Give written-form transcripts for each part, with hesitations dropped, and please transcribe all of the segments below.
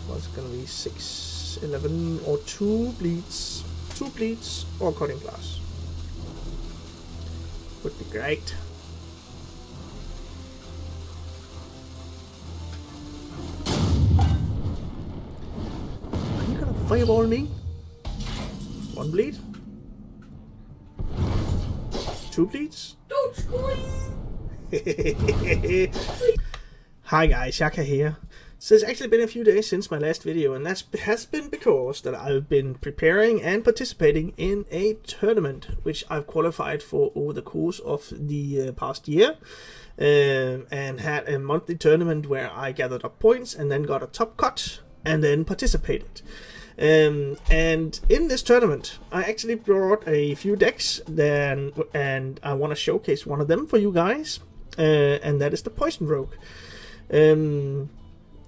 What's gonna be 6, 11, or 2 bleeds? 2 bleeds or cutting class would be great. Are you gonna fireball me? 1 bleed? 2 bleeds? Don't scream! Hi guys, Yacca here. So it's actually been a few days since my last video, and that has been because that I've been preparing and participating in a tournament which I've qualified for over the course of the past year, and had a monthly tournament where I gathered up points and then got a top cut and then participated. And in this tournament I actually brought a few decks then, and I want to showcase one of them for you guys, and that is the Poison Rogue.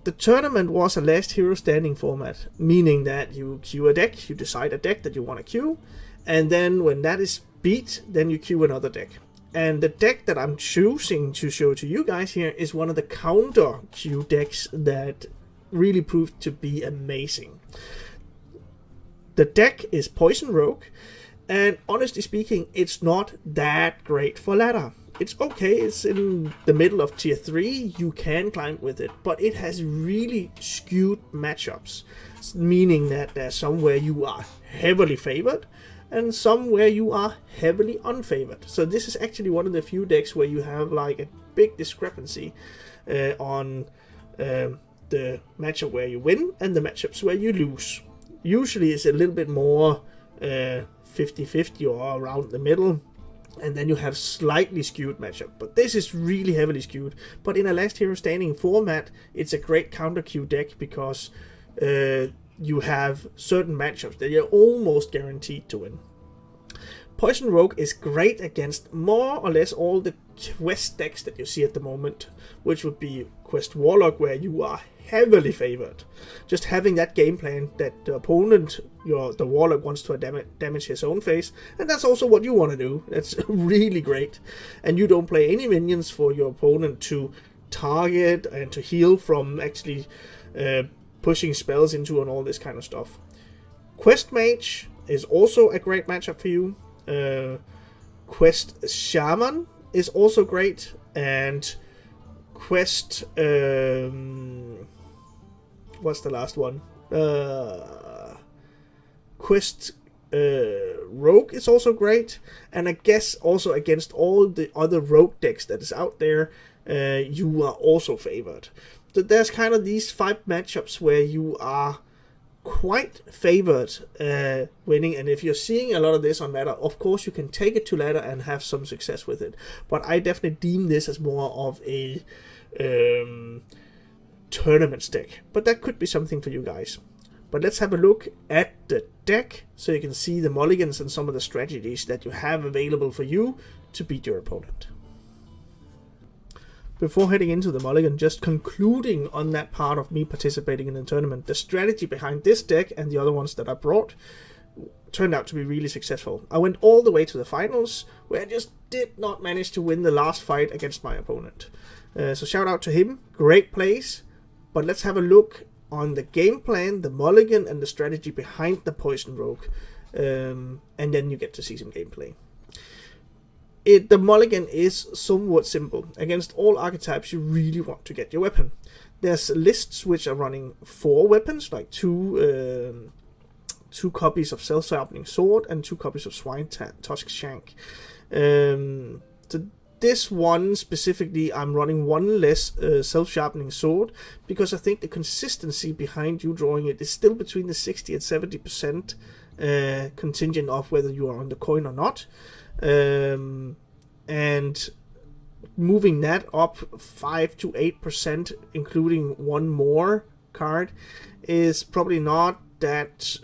The tournament was a last hero standing format, meaning that you queue a deck, you decide a deck that you want to queue, and then when that is beat, then you queue another deck. And the deck that I'm choosing to show to you guys here is one of the counter queue decks that really proved to be amazing. The deck is Poison Rogue, and honestly speaking, it's not that great for ladder. It's okay, it's in the middle of tier 3, you can climb with it, but it has really skewed matchups, meaning that there's somewhere you are heavily favored and somewhere you are heavily unfavored. So this is actually one of the few decks where you have like a big discrepancy on the matchup where you win and the matchups where you lose. Usually it's a little bit more 50-50 or around the middle, and then you have slightly skewed matchup, but this is really heavily skewed. But in a last hero standing format, it's a great counter queue deck because you have certain matchups that you're almost guaranteed to win. Poison Rogue is great against more or less all the quest decks that you see at the moment, which would be Quest Warlock, where you are heavily favored. Just having that game plan that the opponent, the Warlock, wants to damage his own face, and that's also what you want to do. That's really great. And you don't play any minions for your opponent to target and to heal from actually pushing spells into and all this kind of stuff. Quest Mage is also a great matchup for you. Quest Shaman is also great, and Quest what's the last one? Quest Rogue is also great, and I guess also against all the other rogue decks that is out there, you are also favored. So there's kind of these 5 matchups where you are quite favored winning, and if you're seeing a lot of this on ladder, of course you can take it to ladder and have some success with it, but I definitely deem this as more of a tournament deck, but that could be something for you guys. But let's have a look at the deck so you can see the mulligans and some of the strategies that you have available for you to beat your opponent. Before heading into the mulligan, just concluding on that part of me participating in the tournament, the strategy behind this deck and the other ones that I brought turned out to be really successful. I went all the way to the finals, where I just did not manage to win the last fight against my opponent. So shout out to him, great plays. But let's have a look on the game plan, the mulligan, and the strategy behind the Poison Rogue, and then you get to see some gameplay. The mulligan is somewhat simple. Against all archetypes, you really want to get your weapon. There's lists which are running 4 weapons, like 2 copies of Self-Sharpening Sword and 2 copies of Swine Tusk Shank. So this one specifically, I'm running 1 less Self-Sharpening Sword, because I think the consistency behind you drawing it is still between the 60 and 70% contingent of whether you are on the coin or not. And moving that up 5 to 8%, including 1 more card, is probably not that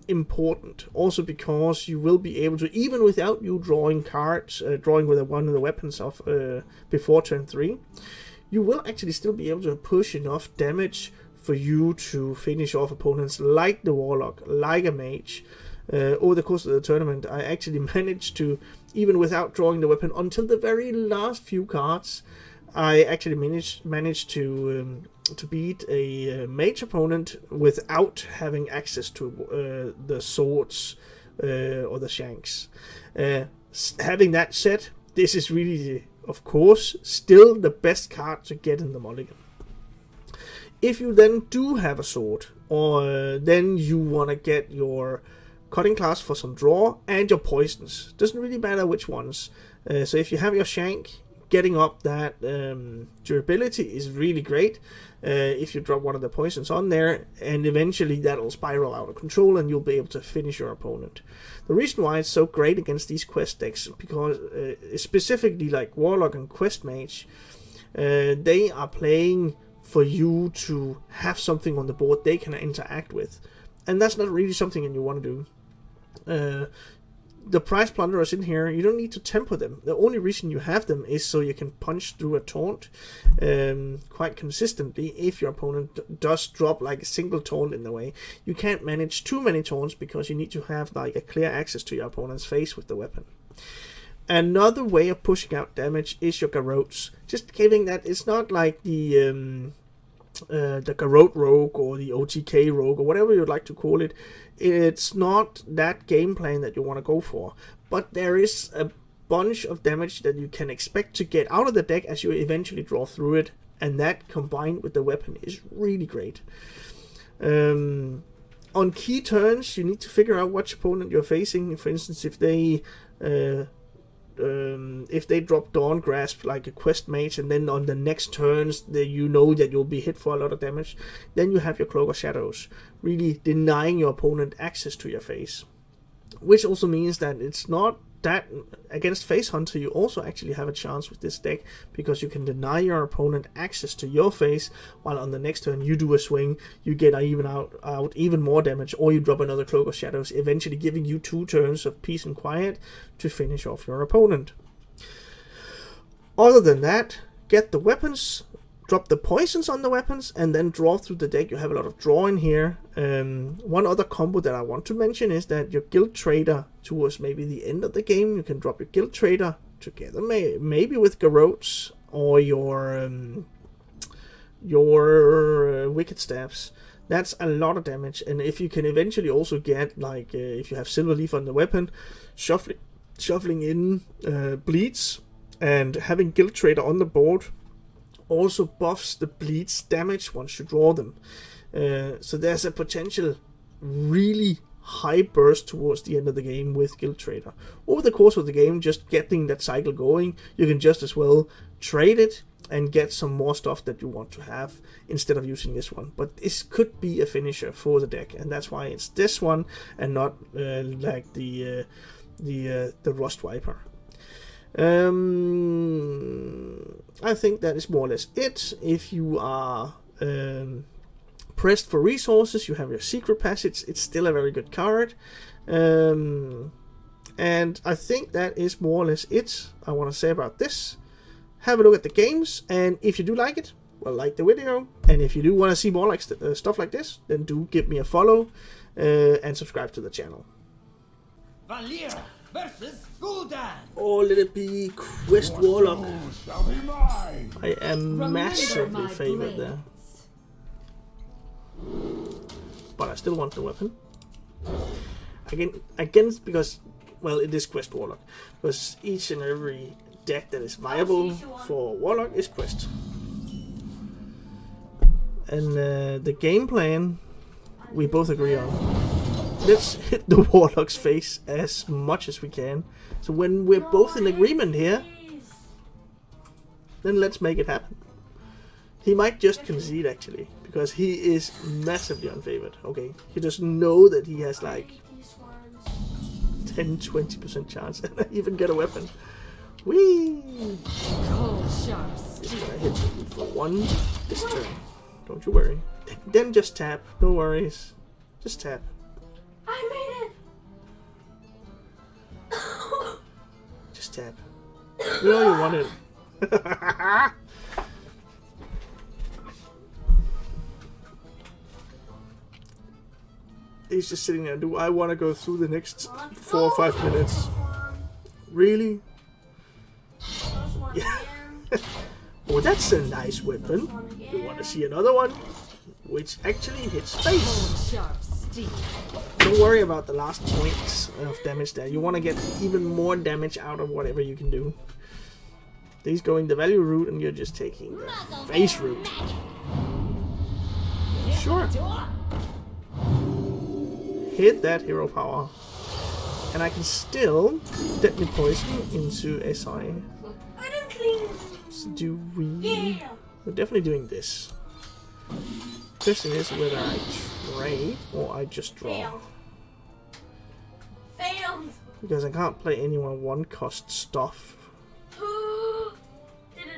important. Also because you will be able to, even without you drawing cards, drawing with one of the weapons of before turn 3, you will actually still be able to push enough damage for you to finish off opponents like the Warlock, like a Mage. Over the course of the tournament, I actually managed to, even without drawing the weapon until the very last few cards, I actually managed to beat a mage opponent without having access to the swords or the shanks. Having that said, this is really, of course, still the best card to get in the Mulligan. If you then do have a sword, or then you want to get your cutting class for some draw and your poisons, doesn't really matter which ones. So if you have your shank, getting up that durability is really great. If you drop one of the poisons on there, and eventually that'll spiral out of control and you'll be able to finish your opponent. The reason why it's so great against these quest decks, because specifically like Warlock and Quest Mage, they are playing for you to have something on the board they can interact with, and that's not really something that you want to do. The prize plunderers in here, you don't need to tempo them. The only reason you have them is so you can punch through a taunt quite consistently if your opponent does drop like a single taunt in the way. You can't manage too many taunts because you need to have like a clear access to your opponent's face with the weapon. Another way of pushing out damage is your garrotes. Just giving that it's not like the garrote rogue or the OTK rogue or whatever you'd like to call it. It's not that game plan that you want to go for, but there is a bunch of damage that you can expect to get out of the deck as you eventually draw through it, and that combined with the weapon is really great. On key turns, you need to figure out which opponent you're facing. For instance, if they drop Dawn Grasp like a Quest Mage, and then on the next turns you know that you'll be hit for a lot of damage, then you have your Cloak of Shadows, really denying your opponent access to your face. Which also means that it's not that against Face Hunter you also actually have a chance with this deck, because you can deny your opponent access to your face, while on the next turn you do a swing, you get out even more damage, or you drop another Cloak of Shadows, eventually giving you 2 turns of peace and quiet to finish off your opponent. Other than that, get the weapons, drop the poisons on the weapons, and then draw through the deck. You have a lot of drawing here. One other combo that I want to mention is that your Guild Trader, towards maybe the end of the game, you can drop your Guild Trader together, maybe with Garrotes or your Wicked Staffs. That's a lot of damage, and if you can eventually also get, like, if you have Silver Leaf on the weapon, shuffling in bleeds, and having Guild Trader on the board also buffs the bleeds damage once you draw them. So there's a potential really high burst towards the end of the game with Guild Trader. Over the course of the game, just getting that cycle going, you can just as well trade it and get some more stuff that you want to have instead of using this one. But this could be a finisher for the deck, and that's why it's this one and not like the Rust Viper. I think that is more or less it. If you are pressed for resources, you have your secret passage. It's still a very good card, and I think that is more or less it I want to say about this. Have a look at the games, and if you do like it, well, like the video, and if you do want to see more like stuff like this, then do give me a follow and subscribe to the channel. Versus Gul'dan. Oh, let it be Quest Warlock. I am massively favored there. But I still want the weapon. Again, because, well, it is Quest Warlock. Because each and every deck that is viable for Warlock is Quest. And the game plan, we both agree on. Let's hit the Warlock's face as much as we can. So when we're both in agreement here, then let's make it happen. He might just concede, actually, because he is massively unfavored. Okay, he doesn't know that he has like 10-20% chance and even get a weapon. Whee! He's gonna hit me for 1 this turn. Don't you worry. Then just tap. No worries. Just tap. I made it! Just tap. You know you want it. He's just sitting there. Do I want to go through the next 4 or 5 minutes? Really? Yeah. Oh, that's a nice weapon. You want to see another one? Which actually hits face. Don't worry about the last points of damage there. You want to get even more damage out of whatever you can do. These going the value route and you're just taking the face route. Sure. Hit that hero power. And I can still deadly poison into SI. So do we... We're definitely doing this. Question is whether I trade or I just draw. Failed. Because I can't play any more one-cost stuff.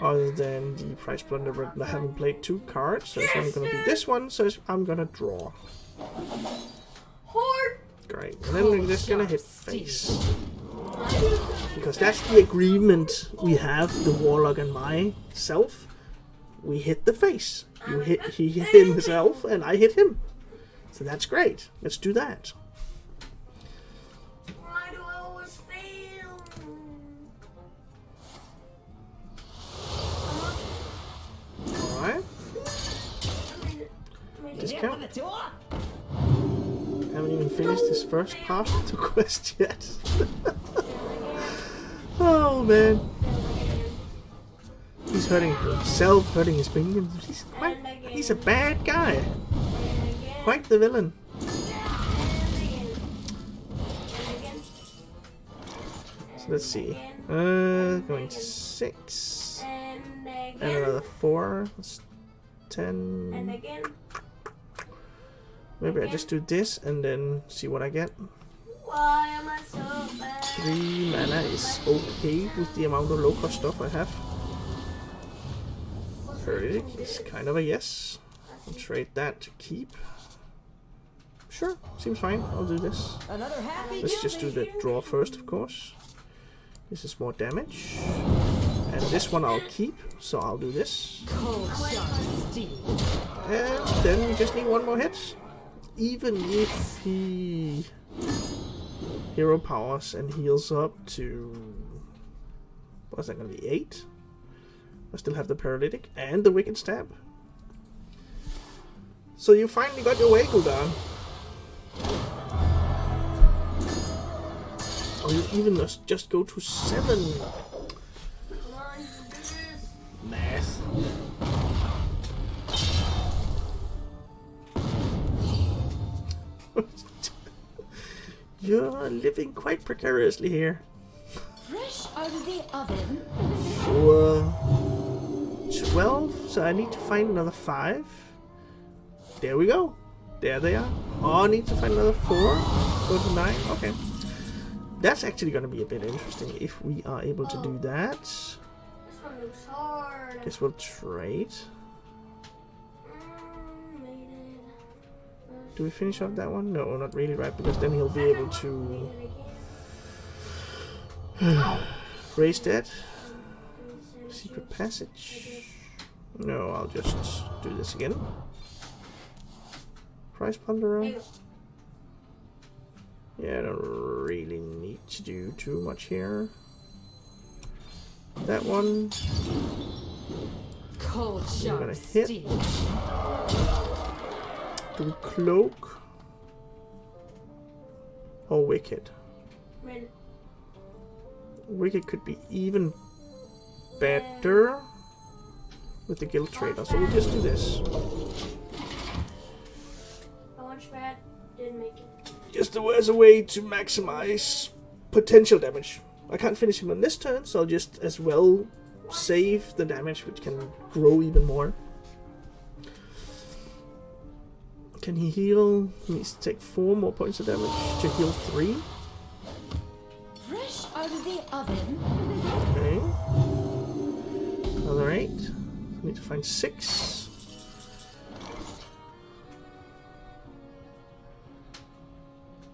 Other than the price plunder, I haven't played 2 cards, so it's only gonna be this one, so I'm gonna draw. Great, and then we're just gonna hit face. Because that's the agreement we have, the Warlock and myself. We hit the face. He hit himself, and I hit him. So that's great. Let's do that. Why do I always fail? Alright. Discount. Haven't even finished this first part of the quest yet. Oh man. He's hurting himself, hurting his minions. He's a bad guy. Quite the villain. So let's see. Going to 6. And another 4. That's 10. Maybe I just do this and then see what I get. Why am I so bad? 3 mana is okay with the amount of low cost stuff I have. Heretic is kind of a yes. I'll trade that to keep. Sure, seems fine. I'll do this. Let's just do the draw first, of course. This is more damage. And this one I'll keep, so I'll do this. And then we just need one more hit. Even if he hero powers and heals up to... What's that going to be? 8? I still have the paralytic and the wicked stab. So you finally got your way cooldown. Or you even just go to 7. Math. You're living quite precariously here. Fresh out of the oven. So, 12, so I need to find another 5. There we go. There they are. Oh, I need to find another 4. Go to 9. Okay. That's actually going to be a bit interesting if we are able to do that. This one looks hard. Guess we'll trade. Do we finish off that one? No, not really, right? Because then he'll be able to raise that. Secret passage. No, I'll just do this again. Price plunderer. Yeah, I don't really need to do too much here. That one. Cold I'm gonna hit. Do we cloak or wicked? Wicked could be even better with the guild trader, so we'll just do this. Didn't make it. Just as a way to maximize potential damage. I can't finish him on this turn, so I'll just as well save the damage, which can grow even more. Can he heal? He needs to take 4 more points of damage to heal 3. Fresh out of the oven. Okay. Another 8. Need to find 6.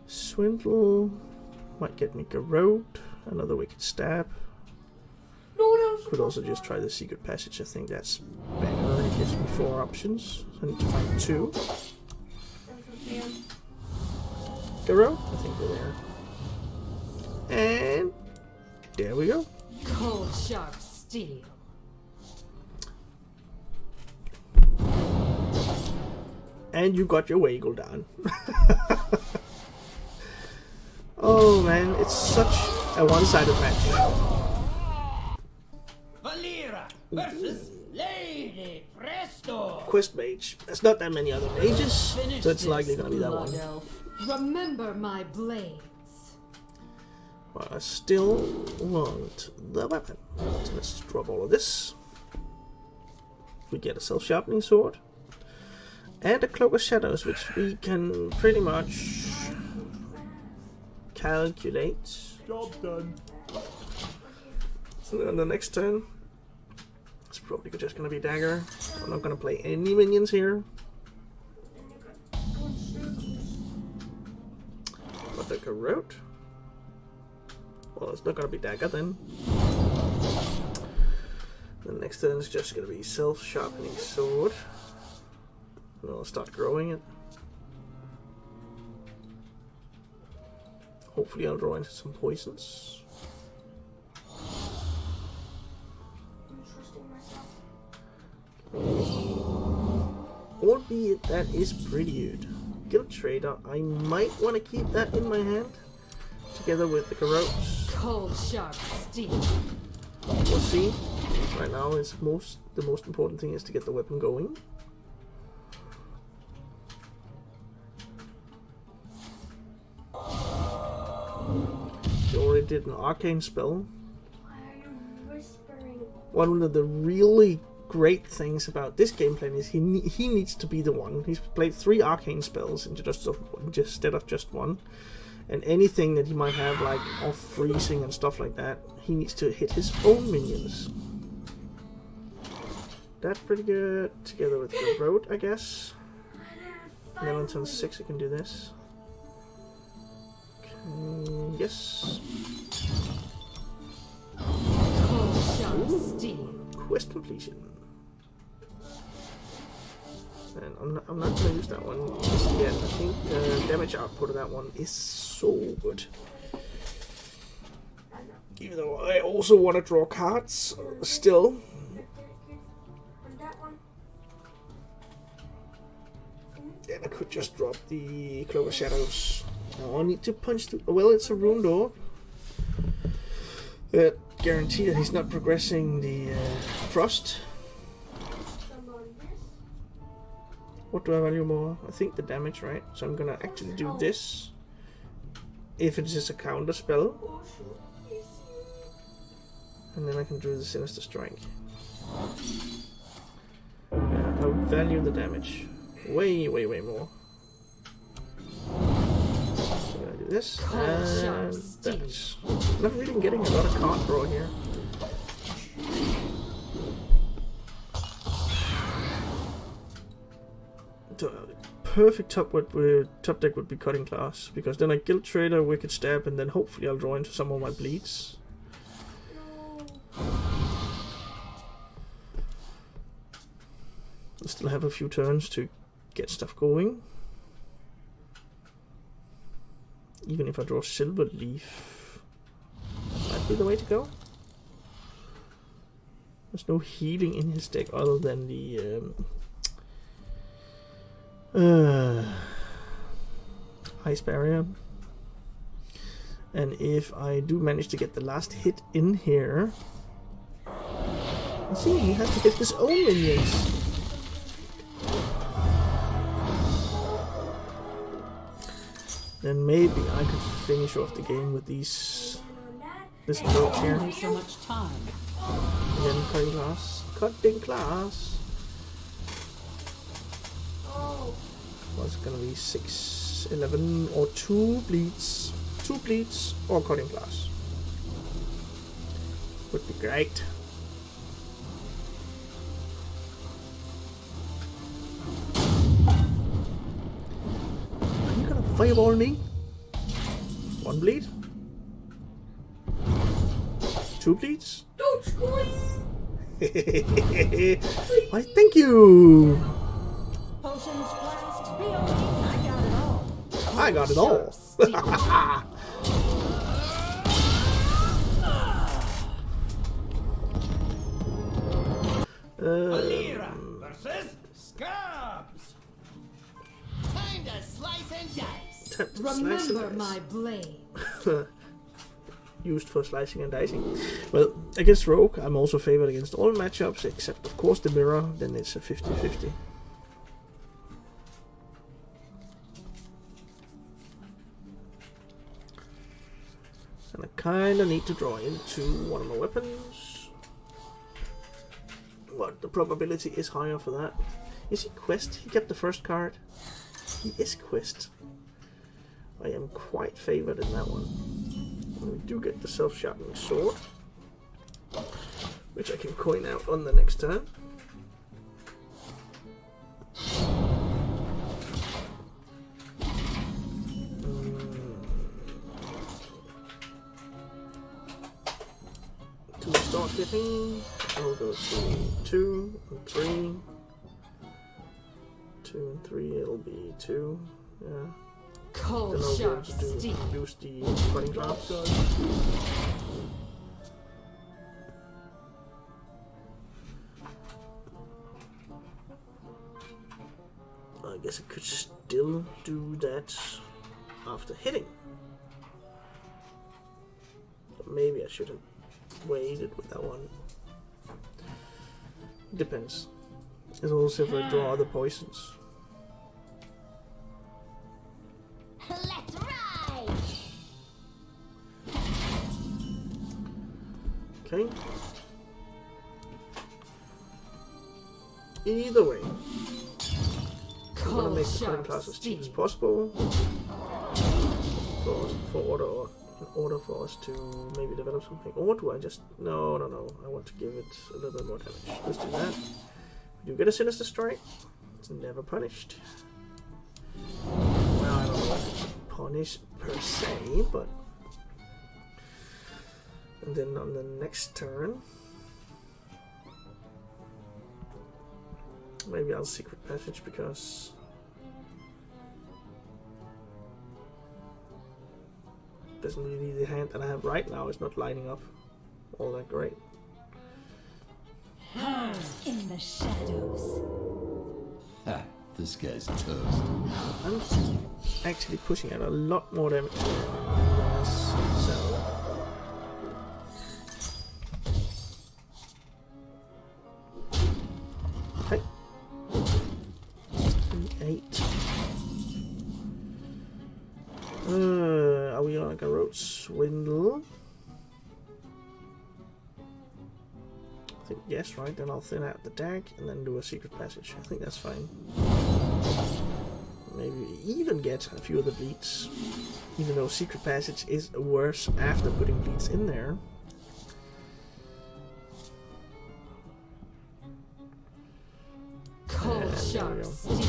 Swindle might get me Garrote. Another wicked stab. Could also just try the secret passage. I think that's better. It gives me 4 options. I need to find 2. Garrote? I think we're there. And there we go. Cold sharp steel. And you got your Waggle down. Oh man, it's such a one-sided match. Valera versus Lady Presto. Quest mage. There's not that many other mages, so it's likely gonna be that one. Remember my blades. But I still want the weapon. So let's drop all of this. We get a self-sharpening sword. And a cloak of shadows, which we can pretty much calculate. Job done. So on the next turn, it's probably just gonna be dagger. I'm not gonna play any minions here. But the garrote. Well, it's not gonna be dagger then. The next turn is just gonna be self-sharpening sword. And I'll start growing it. Hopefully I'll draw into some poisons. Albeit that is pretty good. Guild Trader, I might want to keep that in my hand. Together with the garrotes. Cold sharp steel. We'll see. Right now it's the most important thing is to get the weapon going. We already did an arcane spell. Why are you whispering? One of the really great things about this game plan is he needs to be the one. He's played 3 arcane spells instead of just one. And anything that he might have, like off freezing and stuff like that, he needs to hit his own minions. That's pretty good. Together with the road, I guess. And then on turn 6 I can do this. Okay, yes. Cold sharp steel. Quest completion. And I'm not going to use that one just yet. I think the damage output of that one is so good. Even though I also want to draw cards, still. And that one. And I could just drop the Cloak of Shadows. Now I need to punch through. Well, it's a rune door. That guarantee that he's not progressing the frost. What do I value more? I think the damage, right? So I'm gonna actually do this. If it is a counter spell. And then I can do the Sinister Strike. I would value the damage. Way more. So I'm gonna do this. And that. I'm not really getting a lot of card draw here. Perfect top deck would be Cutting Class, because then I Guild Trader, Wicked Stab, and then hopefully I'll draw into some of my bleeds. I still have a few turns to get stuff going. Even if I draw Silver Leaf, might be the way to go. There's no healing in his deck other than the Ice Barrier. And if I do manage to get the last hit in here, see, he has to hit his own minions. Then maybe I could finish off the game with this note here. Only so much time. And then Cutting Class. Cutting Class. What's gonna be 6, 11, or 2 bleeds? 2 bleeds or Cutting Class. Would be great. Are you gonna fireball me? 1 bleed? 2 bleeds? Don't scream! Why, thank you! Potions, flasks, POE, I got it all. I got it all. Valera versus Scabs. and dice. Attempt to slice and Remember dice. my blade. Used for slicing and dicing. Well, against Rogue, I'm also favored against all matchups, except of course the mirror, then it's a 50-50. And I kinda need to draw into one of my weapons. But the probability is higher for that. Is he Quest? He kept the first card. He is Quest. I am quite favored in that one. And we do get the self-sharpening sword, which I can coin out on the next turn. To start getting, I'll go to 2 and 3. 2 and 3, it'll be 2. Yeah. Cold Then I'll be able sharp to steel. use the cutting glass. I guess I could still do that after hitting. But maybe I should have waited with that one. Depends. It's also if I draw other poisons. Let's ride! Okay. Either way, I'm gonna make the cutting class as cheap as possible. In order for us to maybe develop something. Or do I just... No. I want to give it a little bit more damage. Let's do that. You get a Sinister Strike. It's never punished. Well, I don't know if it's punished per se, but... And then on the next turn... Maybe I'll Secret Passage because... Doesn't really the hand that I have right now is not lining up all that great. In the shadows. Ha, this guy's toast. I'm actually pushing out a lot more damage than I was, so... Okay. 8. Are we on like a road swindle? I think yes, right? Then I'll thin out the deck and then do a Secret Passage. I think that's fine. Maybe even get a few of the bleeds, even though Secret Passage is worse after putting bleeds in there. Cold sharp steel.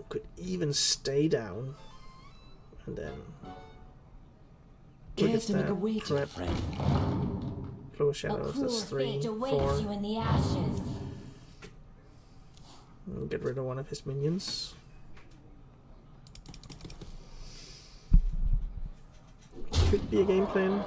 Could even stay down and then Cares to make a that wager, trap. friend. Close A shadows, cruel that's 3, fate 4. awaits you in the ashes. And get rid of one of his minions. Could be a game plan.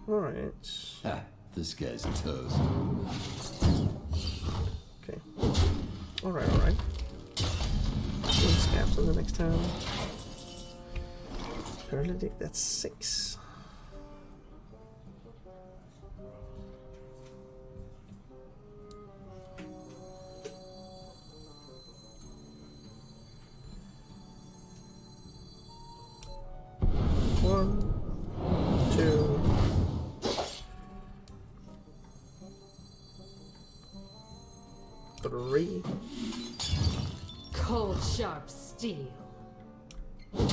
Alright. Ha, this guy's toast. Okay. Alright. Scabs on the next turn. Paralytic, that's 6. One, 2. Three. Cold sharp steel. 4.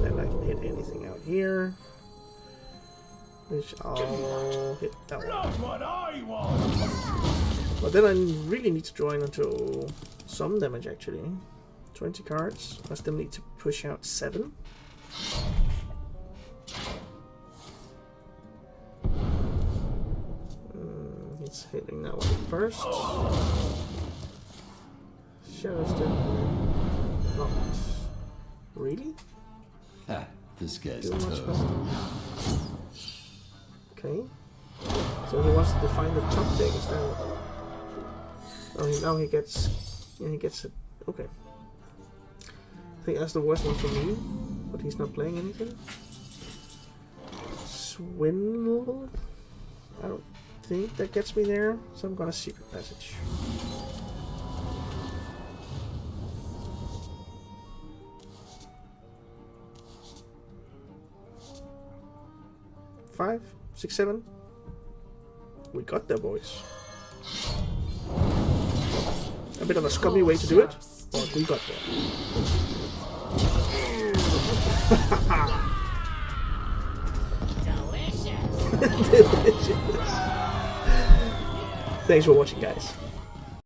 Then I can hit anything out here. Which I'll hit that one. Not what I want! But then I really need to draw in until some damage actually. 20 cards. I still need to push out 7. It's hitting that one first. Shadow still not. Really? Ha, this guy's Too much toast. better. Okay. So he wants to define the top deck instead of... Oh, now he gets... Yeah, he gets it. Okay. I think that's the worst one for me. But he's not playing anything. Swindle? I don't think that gets me there. So I'm gonna Secret Passage. Five, 6, 7. We got there, boys. A bit of a scummy way to do it, but we got there. Delicious. Delicious. Thanks for watching, guys.